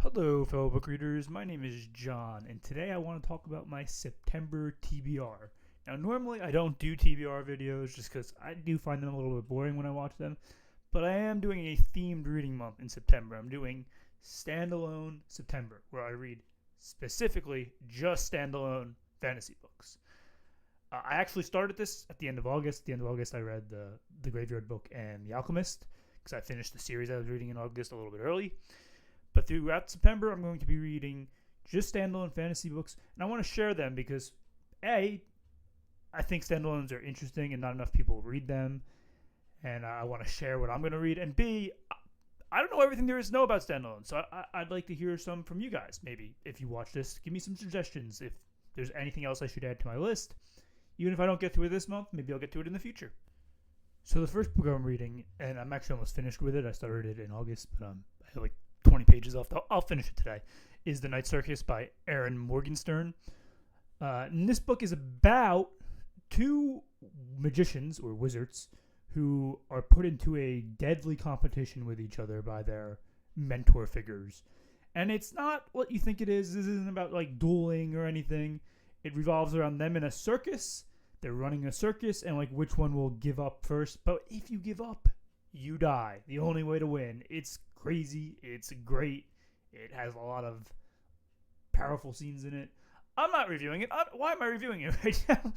Hello, fellow book readers. My name is John, and today I want to talk about my September TBR. Now, normally I don't do TBR videos just because I do find them a little bit boring when I watch them, but I am doing a themed reading month in September. I'm doing Standalone September, where I read specifically just standalone fantasy books. I actually started this at the end of August. At the end of August, I read the Graveyard Book and The Alchemist because I finished the series I was reading in August a little bit early. But throughout September, I'm going to be reading just standalone fantasy books, and I want to share them because, A, I think standalones are interesting and not enough people read them, and I want to share what I'm going to read, and B, I don't know everything there is to know about standalones, so I'd like to hear some from you guys. Maybe if you watch this, give me some suggestions. If there's anything else I should add to my list, even if I don't get to it this month, maybe I'll get to it in the future. So the first book I'm reading, and I'm actually almost finished with it. I started it in August, but I have like 20 pages left. I'll finish it today. Is The Night Circus by Aaron Morgenstern. And this book is about two magicians or wizards who are put into a deadly competition with each other by their mentor figures. And it's not what you think it is. This isn't about like dueling or anything. It revolves around them in a circus. They're running a circus and like which one will give up first. But if you give up, you die. The only way to win. It's crazy. It's great. It has a lot of powerful scenes in it. I'm not reviewing it. Why am I reviewing it right now?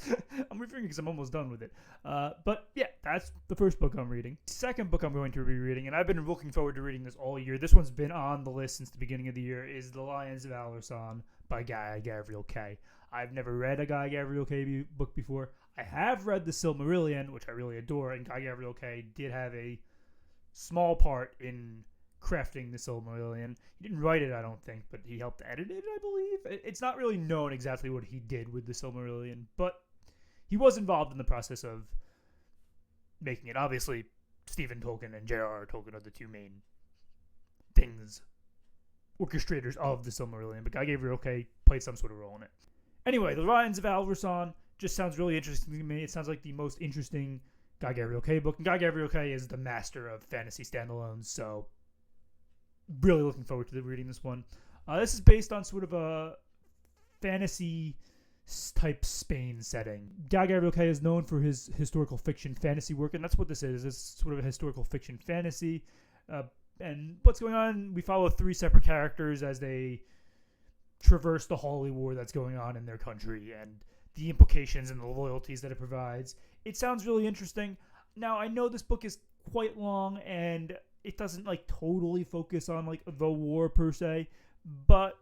I'm reviewing it because I'm almost done with it. But yeah, that's the first book I'm reading. Second book I'm going to be reading, and I've been looking forward to reading this all year. This one's been on the list since the beginning of the year, is The Lions of Alderson by Guy Gavriel Kay. I've never read a Guy Gavriel Kay book before. I have read The Silmarillion, which I really adore, and Guy Gavriel Kay did have a small part in crafting the Silmarillion. He didn't write it, I don't think, but he helped edit it, I believe. It's not really known exactly what he did with the Silmarillion, but he was involved in the process of making it. Obviously, Stephen Tolkien and J.R.R. Tolkien are the two main orchestrators of the Silmarillion, but Guy Gavriel Kay played some sort of role in it. Anyway, The Lions of Alderson just sounds really interesting to me. It sounds like the most interesting Guy Gavriel Kay book, and Guy Gavriel Kay is the master of fantasy standalones, so really looking forward to reading this one. This is based on sort of a fantasy type Spain setting. Guy Gavriel Kay is known for his historical fiction fantasy work, and that's what this is. It's sort of a historical fiction fantasy. And what's going on? We follow three separate characters as they traverse the holy war that's going on in their country and the implications and the loyalties that it provides. It sounds really interesting. Now, I know this book is quite long and it doesn't like totally focus on like the war per se, but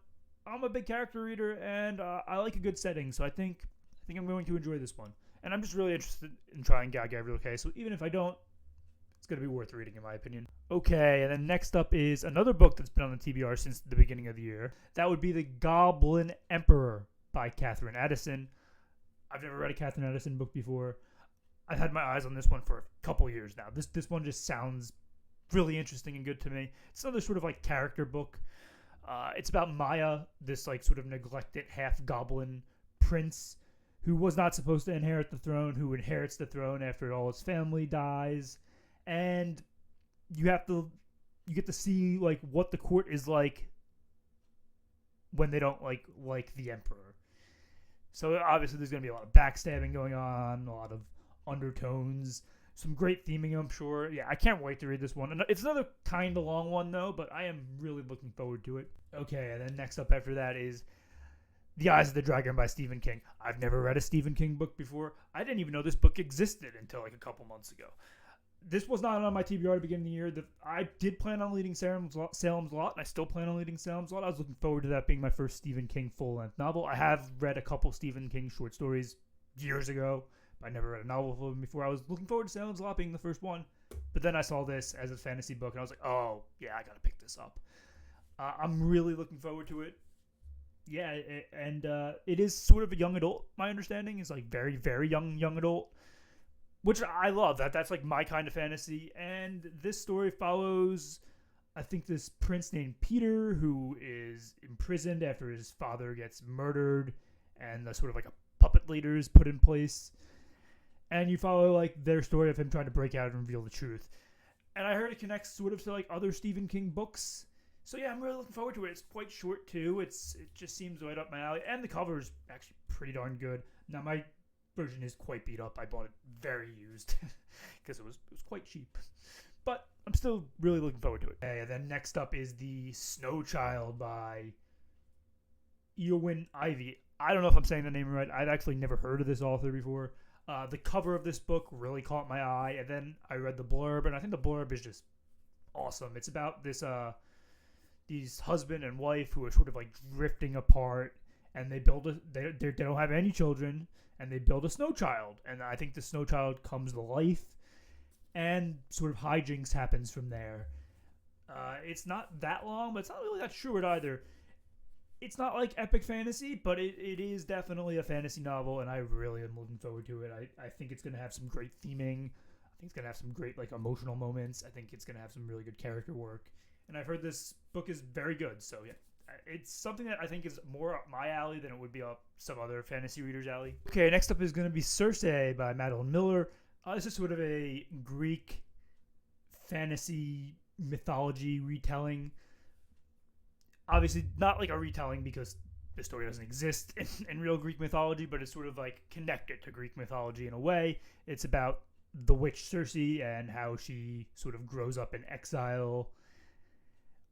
I'm a big character reader and I like a good setting, so I think I'm going to enjoy this one. And I'm just really interested in trying Guy Gavriel Kay, so even if I don't, it's going to be worth reading in my opinion. Okay, and then next up is another book that's been on the TBR since the beginning of the year. That would be The Goblin Emperor by Catherine Addison. I've never read a Catherine Addison book before. I've had my eyes on this one for a couple years now. This one just sounds really interesting and good to me. It's another sort of like character book. It's about Maya, this like sort of neglected half goblin prince who was not supposed to inherit the throne, who inherits the throne after all his family dies, and you get to see like what the court is like when they don't like the emperor. So obviously there's going to be a lot of backstabbing going on, a lot of undertones, some great theming, I'm sure. Yeah, I can't wait to read this one. It's another kind of long one, though, but I am really looking forward to it. Okay, and then next up after that is The Eyes of the Dragon by Stephen King. I've never read a Stephen King book before. I didn't even know this book existed until like a couple months ago. This was not on my TBR at the beginning of the year. I did plan on reading Salem's Lot, and I still plan on reading Salem's Lot. I was looking forward to that being my first Stephen King full-length novel. I have read a couple Stephen King short stories years ago. I never read a novel of him before. I was looking forward to Salem's Lot being the first one, but then I saw this as a fantasy book, and I was like, oh, yeah, I got to pick this up. I'm really looking forward to it. Yeah, it is sort of a young adult, my understanding. It's like very, very young adult, which I love. That's like my kind of fantasy. And this story follows, I think, this prince named Peter who is imprisoned after his father gets murdered, and the sort of like a puppet leader is put in place. And you follow like their story of him trying to break out and reveal the truth. And I heard it connects sort of to like other Stephen King books. So yeah, I'm really looking forward to it. It's quite short too. It just seems right up my alley, and the cover is actually pretty darn good. Now my version is quite beat up. I bought it very used because it was quite cheap, but I'm still really looking forward to it. Okay, and then next up is the Snow Child by Eowyn Ivy. I don't know if I'm saying the name right. I'd actually never heard of this author before. The cover of this book really caught my eye, and then I read the blurb, and I think the blurb is just awesome. It's about these husband and wife who are sort of like drifting apart, and they don't have any children, and they build a snow child, and I think the snow child comes to life, and sort of hijinks happens from there. It's not that long, but it's not really that short either. It's not like epic fantasy, but it is definitely a fantasy novel, and I really am looking forward to it. I think it's going to have some great theming. I think it's going to have some great like emotional moments. I think it's going to have some really good character work. And I've heard this book is very good, so yeah. It's something that I think is more up my alley than it would be up some other fantasy readers' alley. Okay, next up is going to be Circe by Madeline Miller. This is sort of a Greek fantasy mythology retelling. Obviously, not like a retelling because the story doesn't exist in real Greek mythology, but it's sort of like connected to Greek mythology in a way. It's about the witch Circe and how she sort of grows up in exile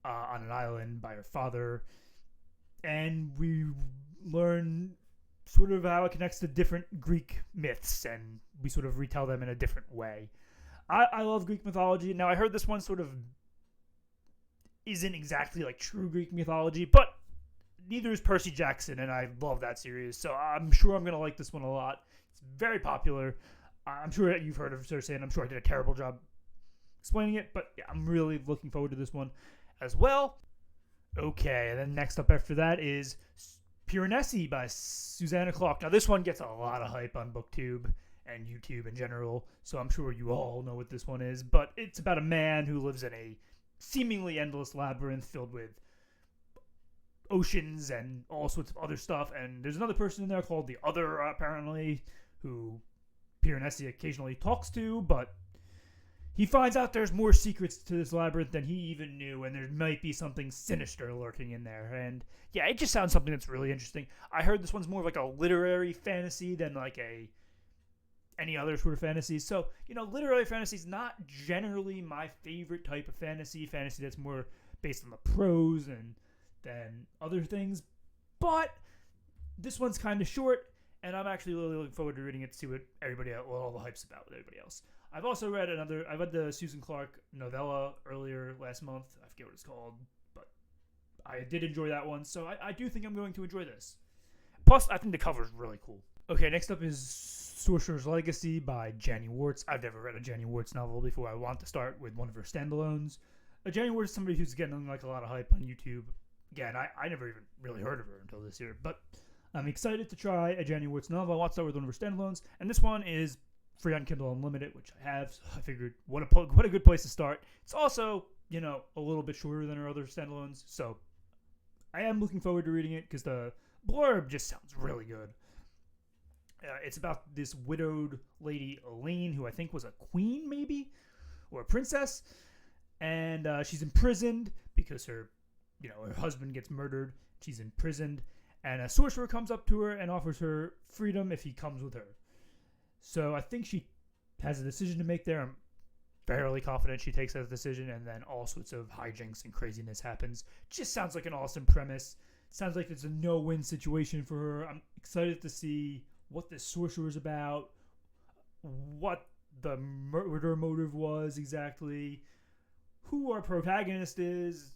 on an island by her father. And we learn sort of how it connects to different Greek myths, and we sort of retell them in a different way. I love Greek mythology. Now, I heard this one sort of isn't exactly like true Greek mythology, but neither is Percy Jackson, and I love that series, so I'm sure I'm going to like this one a lot. It's very popular. I'm sure that you've heard of Circe, and I'm sure I did a terrible job explaining it, but yeah, I'm really looking forward to this one as well. Okay, and then next up after that is Piranesi by Susanna Clark. Now, this one gets a lot of hype on BookTube and YouTube in general, so I'm sure you all know what this one is, but it's about a man who lives in a seemingly endless labyrinth filled with oceans and all sorts of other stuff, and there's another person in there called the Other, apparently, who Piranesi occasionally talks to, but he finds out there's more secrets to this labyrinth than he even knew, and there might be something sinister lurking in there. And yeah, it just sounds something that's really interesting. I heard this one's more like a literary fantasy than like any other sort of fantasy. So, literary fantasy is not generally my favorite type of fantasy that's more based on the prose and than other things. But this one's kind of short, and I'm actually really looking forward to reading it to see what all the hype's about with everybody else. I've also read I read the Susan Clark novella earlier last month. I forget what it's called, but I did enjoy that one, so I do think I'm going to enjoy this. Plus, I think the cover is really cool. Okay, next up is Sorcerer's Legacy by Janny Warts. I've never read a Janny Warts novel before. I want to start with one of her standalones. Janny Warts is somebody who's getting like a lot of hype on YouTube. Again, I never even really heard of her until this year, but I'm excited to try a Janny Warts novel. I want to start with one of her standalones, and this one is free on Kindle Unlimited, which I have, so I figured what a good place to start. It's also, a little bit shorter than her other standalones, so I am looking forward to reading it because the blurb just sounds really good. It's about this widowed lady, Elaine, who I think was a queen, maybe, or a princess, and she's imprisoned because her husband gets murdered. She's imprisoned, and a sorcerer comes up to her and offers her freedom if he comes with her. So I think she has a decision to make there. I'm fairly confident she takes that decision, and then all sorts of hijinks and craziness happens. Just sounds like an awesome premise. Sounds like it's a no-win situation for her. I'm excited to see what this sorcerer is about, what the murder motive was exactly, who our protagonist is,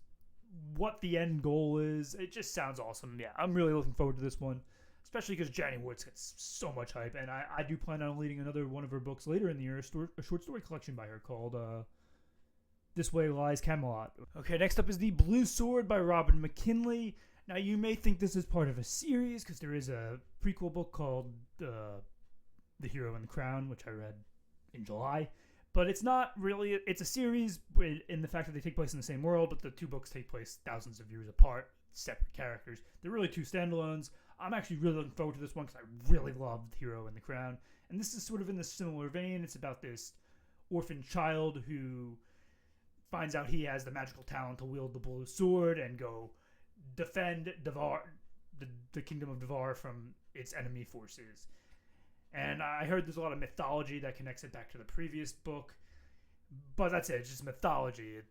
what the end goal is. It just sounds awesome. Yeah, I'm really looking forward to this one, especially because Janny Warts gets so much hype, and I do plan on reading another one of her books later in the year, a short story collection by her called This Way Lies Camelot. Okay, next up is The Blue Sword by Robin McKinley. Now, you may think this is part of a series because there is a prequel book called The Hero and the Crown, which I read in July. But it's not really. It's a series in the fact that they take place in the same world, but the two books take place thousands of years apart, separate characters. They're really two standalones. I'm actually really looking forward to this one because I really loved The Hero and the Crown. And this is sort of in the similar vein. It's about this orphan child who finds out he has the magical talent to wield the blue sword and go defend the kingdom of Devar from its enemy forces. And I heard there's a lot of mythology that connects it back to the previous book, but that's it. It's just mythology.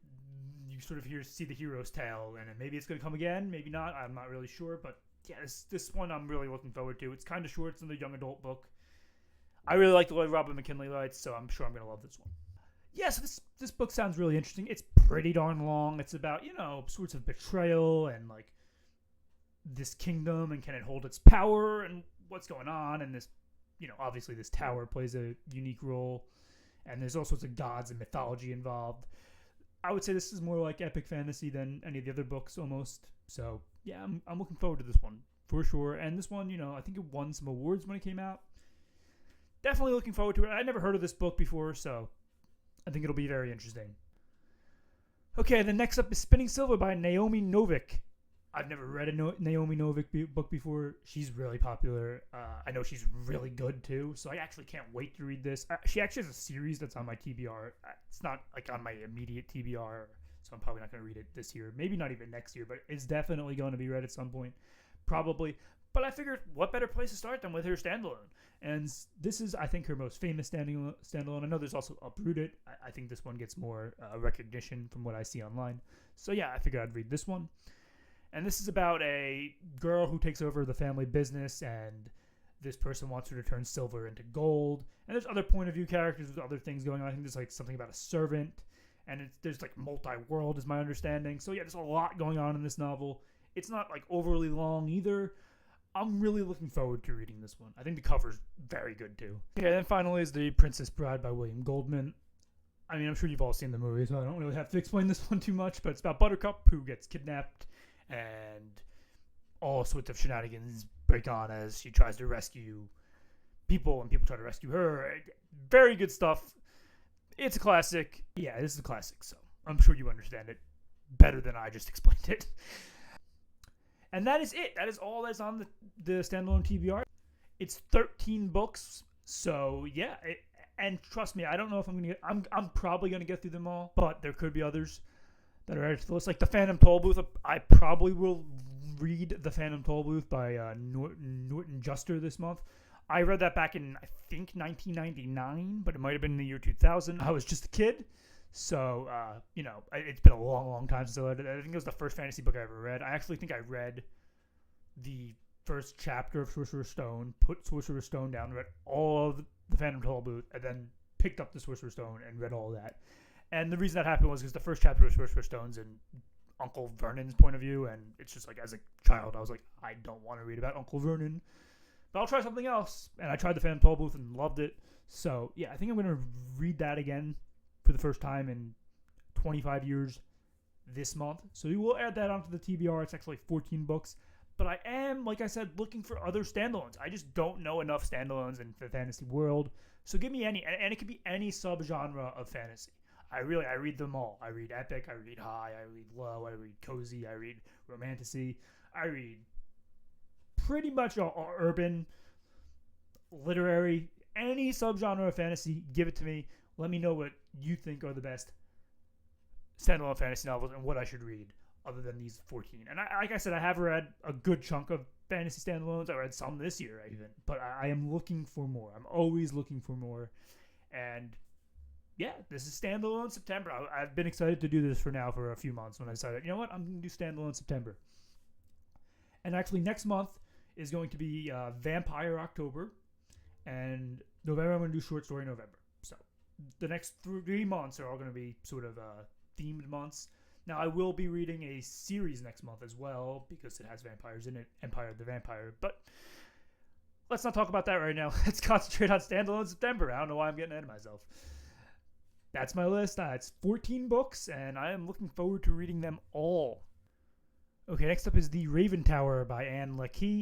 You sort of see the hero's tale, and maybe it's going to come again, maybe not. I'm not really sure, but yeah, this one I'm really looking forward to. It's kind of short. It's another young adult book. I really like the way Robin McKinley writes, so I'm sure I'm going to love this one. Yeah, so this book sounds really interesting. It's pretty darn long. It's about, sorts of betrayal and, like, this kingdom and can it hold its power and what's going on. And this, obviously this tower plays a unique role. And there's all sorts of gods and mythology involved. I would say this is more like epic fantasy than any of the other books almost. So, yeah, I'm looking forward to this one for sure. And this one, I think it won some awards when it came out. Definitely looking forward to it. I never heard of this book before, so I think it'll be very interesting. Okay, then next up is Spinning Silver by Naomi Novik. I've never read a Naomi Novik book before. She's really popular. I know she's really good too, so I actually can't wait to read this. She actually has a series that's on my TBR. It's not like on my immediate TBR, so I'm probably not going to read it this year. Maybe not even next year, but it's definitely going to be read at some point, probably. But I figured, what better place to start than with her Standalone? And this is, I think, her most famous standalone. I know there's also Uprooted. I think this one gets more recognition from what I see online. So yeah, I figured I'd read this one. And this is about a girl who takes over the family business, and this person wants her to turn silver into gold. And there's other point of view characters with other things going on. I think there's like something about a servant, and there's like multi-world is my understanding. So yeah, there's a lot going on in this novel. It's not like overly long either. I'm really looking forward to reading this one. I think the cover's very good too. Okay, then finally is The Princess Bride by William Goldman. I mean, I'm sure you've all seen the movie, so I don't really have to explain this one too much, but it's about Buttercup, who gets kidnapped, and all sorts of shenanigans break on as she tries to rescue people, and people try to rescue her. Very good stuff. It's a classic. Yeah, this is a classic, so I'm sure you understand it better than I just explained it. And that is it. That is all that's on the Standalone TBR. It's 13 books, so yeah. And trust me, I don't know if I'm probably gonna get through them all, but there could be others that are added to the list. Like the Phantom Tollbooth, I probably will read the Phantom Tollbooth by Norton Juster this month. I read that back in, I think, 1999, but it might have been in the year 2000. I was just a kid. So, it's been a long, long time since I read it. I think it was the first fantasy book I ever read. I actually think I read the first chapter of Sorcerer's Stone, put Sorcerer's Stone down, read all of the Phantom Tollbooth, and then picked up the Sorcerer's Stone and read all of that. And the reason that happened was because the first chapter of Sorcerer's Stone's in Uncle Vernon's point of view, and it's just like, as a child, I was like, I don't want to read about Uncle Vernon, but I'll try something else. And I tried the Phantom Tollbooth and loved it. So, yeah, I think I'm going to read that again for the first time in 25 years this month. So we will add that onto the TBR. It's actually 14 books. But I am, like I said, looking for other standalones. I just don't know enough standalones in the fantasy world. So give me any, and it could be any subgenre of fantasy. I read them all. I read epic, I read high, I read low, I read cozy, I read romantasy. I read pretty much all urban, literary, any subgenre of fantasy, give it to me. Let me know what you think are the best standalone fantasy novels and what I should read other than these 14. And like I said, I have read a good chunk of fantasy standalones. I read some this year even. But I am looking for more. I'm always looking for more. And yeah, this is Standalone September. I've been excited to do this for a few months when I decided, you know what, I'm going to do Standalone September. And actually next month is going to be Vampire October. And November I'm going to do Short Story November. So the next 3 months are all going to be sort of themed months. Now, I will be reading a series next month as well because it has vampires in it, Empire of the Vampire. But let's not talk about that right now. Let's concentrate on Standalone September. I don't know why I'm getting ahead of myself. That's my list. It's 14 books, and I am looking forward to reading them all. Okay, next up is The Raven Tower by Anne Leckie.